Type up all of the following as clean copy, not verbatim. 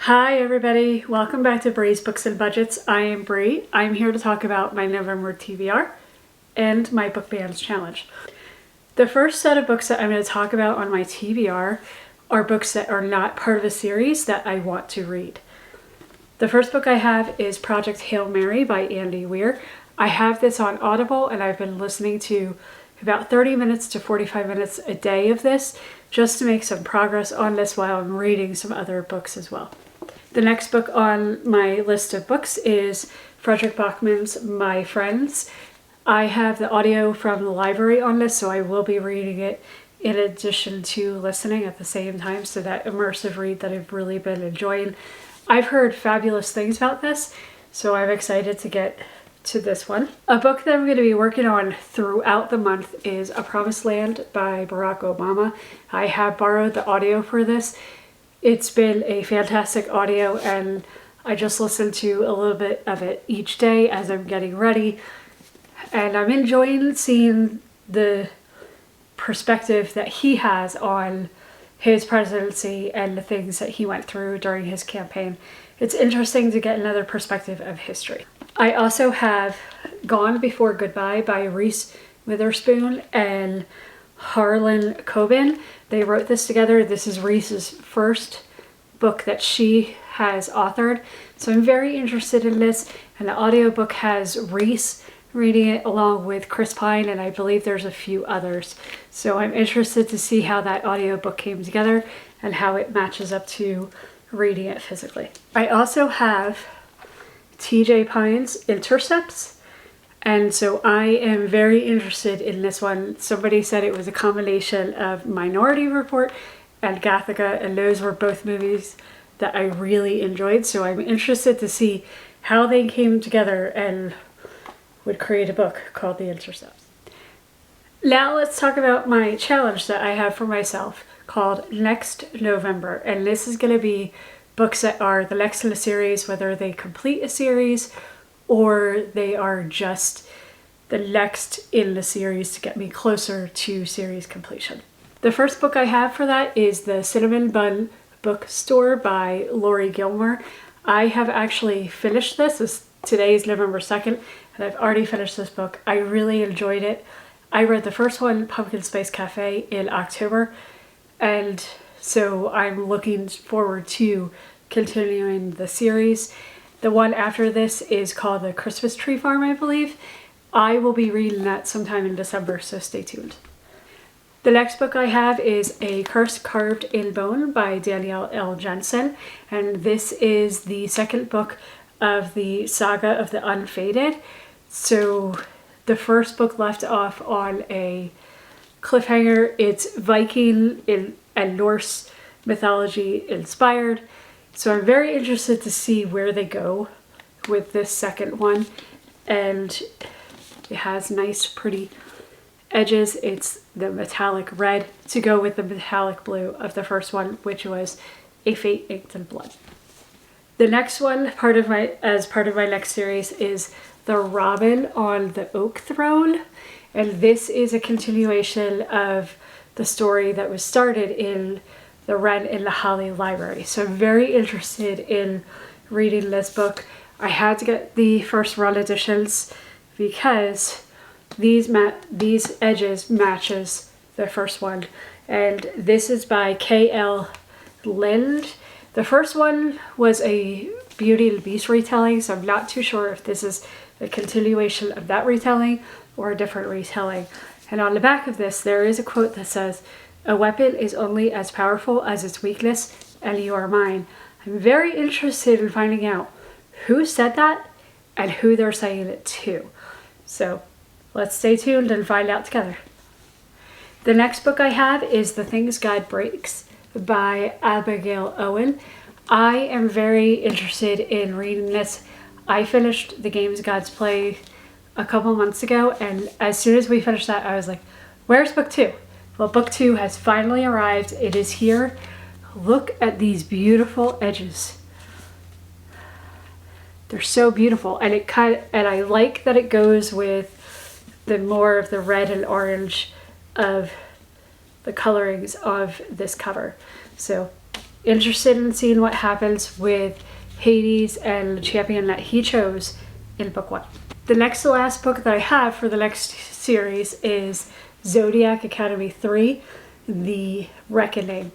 Hi everybody, welcome back to Bree's Books and Budgets. I am Bree. I'm here to talk about my November TBR and my Book Bands Challenge. The first set of books that I'm going to talk about on my TBR are books that are not part of a series that I want to read. The first book I have is Project Hail Mary by Andy Weir. I have this on Audible and I've been listening to about 30 minutes to 45 minutes a day of this just to make some progress on this while I'm reading some other books as well. The next book on my list of books is Frederick Bachman's My Friends. I have the audio from the library on this, so I will be reading it in addition to listening at the same time, so that immersive read that I've really been enjoying. I've heard fabulous things about this, so I'm excited to get to this one. A book that I'm going to be working on throughout the month is A Promised Land by Barack Obama. I have borrowed the audio for this. It's been a fantastic audio and I just listen to a little bit of it each day as I'm getting ready. And I'm enjoying seeing the perspective that he has on his presidency and the things that he went through during his campaign. It's interesting to get another perspective of history. I also have Gone Before Goodbye by Reese Witherspoon and Harlan Coben. They wrote this together. This is Reese's first book that she has authored. So I'm very interested in this. And the audiobook has Reese reading it along with Chris Pine, and I believe there's a few others. So I'm interested to see how that audiobook came together and how it matches up to reading it physically. I also have TJ Pine's Intercepts. And so I am very interested in this one. Somebody said it was a combination of Minority Report and Gattaca, and those were both movies that I really enjoyed. So I'm interested to see how they came together and would create a book called The Intercepts. Now let's talk about my challenge that I have for myself called Next November. And this is going to be books that are the next in a series, whether they complete a series or they are just the next in the series to get me closer to series completion. The first book I have for that is The Cinnamon Bun Bookstore by Lori Gilmore. I have actually finished this. Today is November 2nd, and I've already finished this book. I really enjoyed it. I read the first one, Pumpkin Spice Cafe, in October, and so I'm looking forward to continuing the series. The one after this is called The Christmas Tree Farm, I believe. I will be reading that sometime in December, so stay tuned. The next book I have is A Curse Carved in Bone by Danielle L. Jensen, and this is the second book of the saga of the Unfated. So the first book left off on a cliffhanger. It's Viking and Norse mythology inspired. So I'm very interested to see where they go with this second one. And it has nice, pretty edges. It's the metallic red to go with the metallic blue of the first one, which was A Fate Inked in Blood. The next one, as part of my next series, is The Robin on the Oak Throne. And this is a continuation of the story that was started in the Wren and the Holly library. So I'm very interested in reading this book. I had to get the first run editions because these edges matches the first one. And this is by K.L. Lind. The first one was a Beauty and the Beast retelling, so I'm not too sure if this is a continuation of that retelling or a different retelling. And on the back of this, there is a quote that says, "A weapon is only as powerful as its weakness, and you are mine." I'm very interested in finding out who said that and who they're saying it to. So let's stay tuned and find out together. The next book I have is The Things God Breaks by Abigail Owen. I am very interested in reading this. I finished The Games Gods Play a couple months ago, and as soon as we finished that, I was like, where's book 2? Well, book 2 has finally arrived. It is here. Look at these beautiful edges. They're so beautiful, and I like that it goes with the more of the red and orange of the colorings of this cover. So interested in seeing what happens with Hades and the champion that he chose in book 1. The next to last book that I have for the next series is Zodiac Academy 3, The Reckoning.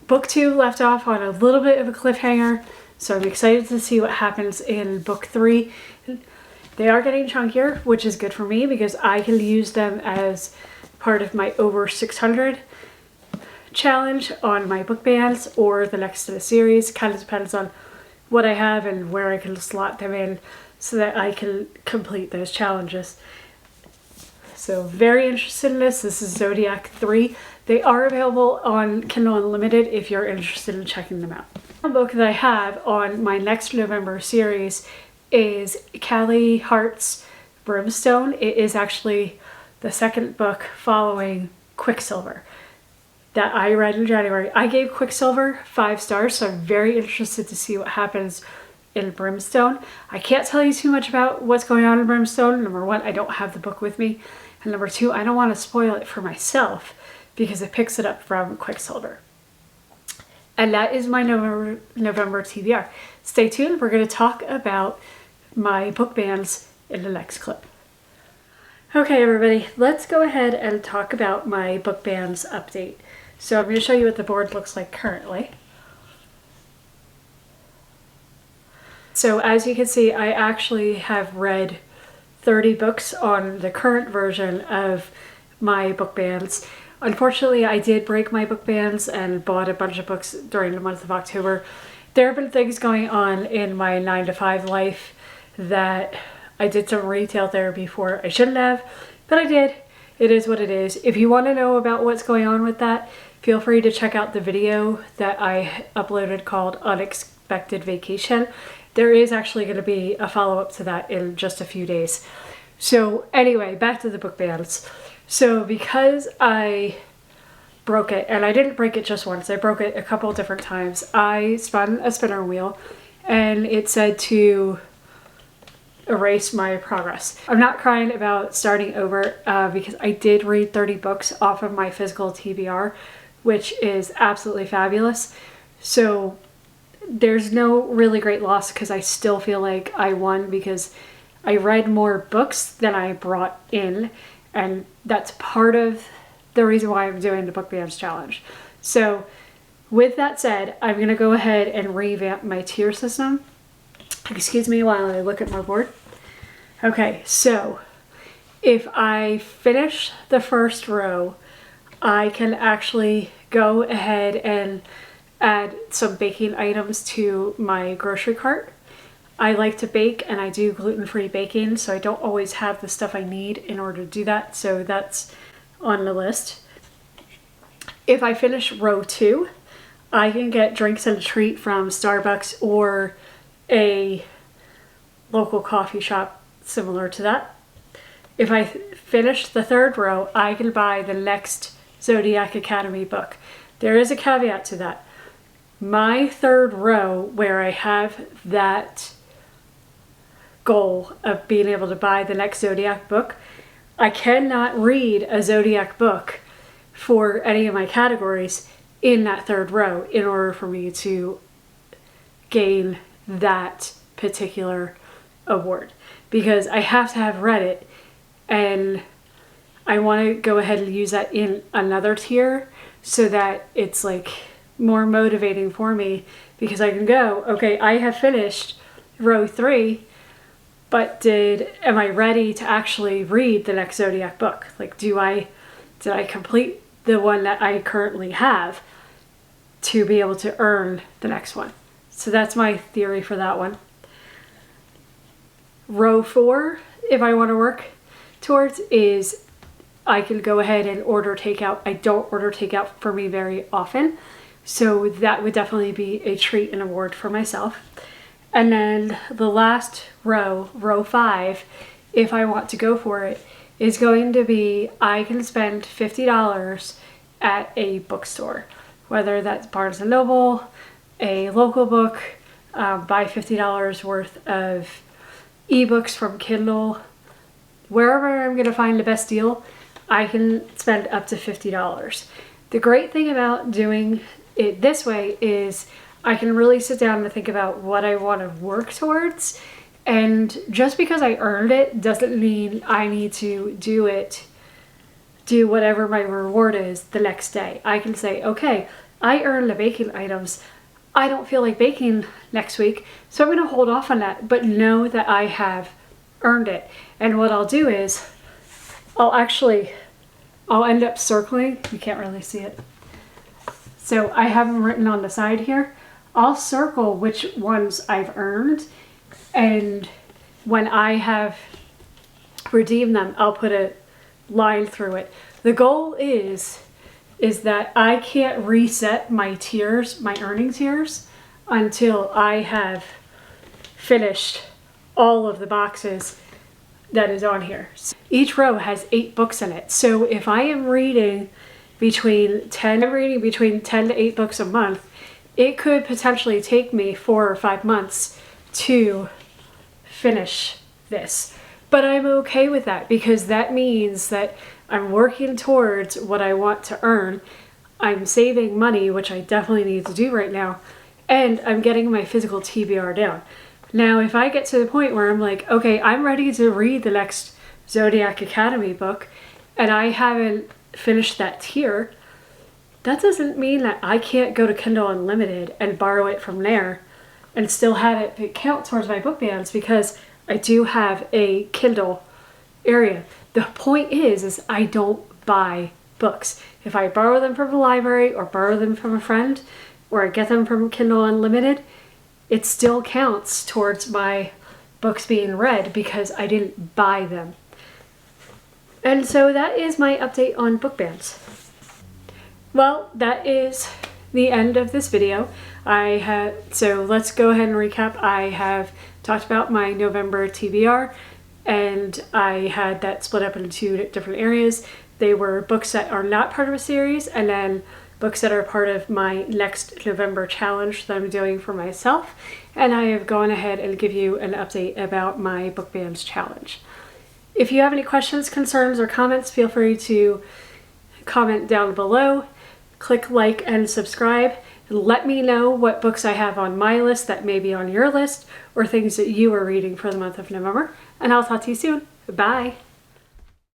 Book 2 left off on a little bit of a cliffhanger, so I'm excited to see what happens in book 3. They are getting chunkier, which is good for me because I can use them as part of my over 600 challenge on my book bands or the next to the series. Kind of depends on what I have and where I can slot them in so that I can complete those challenges. So very interested in this. This is Zodiac 3. They are available on Kindle Unlimited if you're interested in checking them out. The book that I have on my next November series is Callie Hart's Brimstone. It is actually the second book following Quicksilver that I read in January. I gave Quicksilver 5 stars, so I'm very interested to see what happens in Brimstone. I can't tell you too much about what's going on in Brimstone. Number 1, I don't have the book with me. And number 2, I don't want to spoil it for myself because it picks it up from Quicksilver. And that is my November TBR. Stay tuned. We're going to talk about my book bands in the next clip. Okay, everybody, let's go ahead and talk about my book bands update. So I'm going to show you what the board looks like currently. So as you can see, I actually have read 30 books on the current version of my book bands. Unfortunately, I did break my book bands and bought a bunch of books during the month of October. There have been things going on in my 9-to-5 life that I did some retail therapy for. I shouldn't have, but I did. It is what it is. If you want to know about what's going on with that, feel free to check out the video that I uploaded called Unexpected Vacation. There is actually going to be a follow-up to that in just a few days. So anyway, back to the book bands. So because I broke it, and I didn't break it just once, I broke it a couple different times, I spun a spinner wheel and it said to erase my progress. I'm not crying about starting over because I did read 30 books off of my physical TBR, which is absolutely fabulous. So there's no really great loss because I still feel like I won because I read more books than I brought in, and that's part of the reason why I'm doing the book bands challenge. So with that said, I'm going to go ahead and revamp my tier system. Excuse me while I look at my board. Okay, so if I finish the first row, I can actually go ahead and add some baking items to my grocery cart. I like to bake and I do gluten-free baking, so I don't always have the stuff I need in order to do that, so that's on the list. If I finish row 2, I can get drinks and a treat from Starbucks or a local coffee shop similar to that. If I finish the third row, I can buy the next Zodiac Academy book. There is a caveat to that. My third row, where I have that goal of being able to buy the next Zodiac book, I cannot read a Zodiac book for any of my categories in that third row in order for me to gain that particular award, because I have to have read it, and I want to go ahead and use that in another tier so that it's like more motivating for me, because I can go, okay, I have finished row 3, but am I ready to actually read the next Zodiac book? Like, did I complete the one that I currently have to be able to earn the next one? So that's my theory for that one. Row 4, if I want to work towards, is I can go ahead and order takeout. I don't order takeout for me very often, so that would definitely be a treat and award for myself. And then the last row, row 5, if I want to go for it, is going to be I can spend $50 at a bookstore, whether that's Barnes & Noble, a local book, buy $50 worth of ebooks from Kindle. Wherever I'm going to find the best deal, I can spend up to $50. The great thing about doing it this way is I can really sit down and think about what I want to work towards. And just because I earned it doesn't mean I need to do whatever my reward is the next day. I can say, okay, I earned the baking items. I don't feel like baking next week, so I'm going to hold off on that, but know that I have earned it. And what I'll do is I'll end up circling. You can't really see it. So I have them written on the side here. I'll circle which ones I've earned, and when I have redeemed them, I'll put a line through it. The goal is that I can't reset my tiers, my earning tiers, until I have finished all of the boxes that is on here. Each row has 8 books in it. So if I am reading between 10 to 8 books a month, it could potentially take me 4 or 5 months to finish this. But I'm okay with that because that means that I'm working towards what I want to earn. I'm saving money, which I definitely need to do right now, and I'm getting my physical TBR down. Now, if I get to the point where I'm like, okay, I'm ready to read the next Zodiac Academy book, and I haven't finished that tier, that doesn't mean that I can't go to Kindle Unlimited and borrow it from there and still have it count towards my book bans, because I do have a Kindle area. The point is I don't buy books. If I borrow them from a library or borrow them from a friend, or I get them from Kindle Unlimited, it still counts towards my books being read because I didn't buy them. And so that is my update on book bans. Well, that is the end of this video. So let's go ahead and recap. I have talked about my November TBR, and I had that split up into 2 different areas. They were books that are not part of a series, and then books that are part of my next November challenge that I'm doing for myself. And I have gone ahead and give you an update about my book bans challenge. If you have any questions, concerns, or comments, feel free to comment down below. Click like and subscribe. Let me know what books I have on my list that may be on your list, or things that you are reading for the month of November. And I'll talk to you soon. Bye.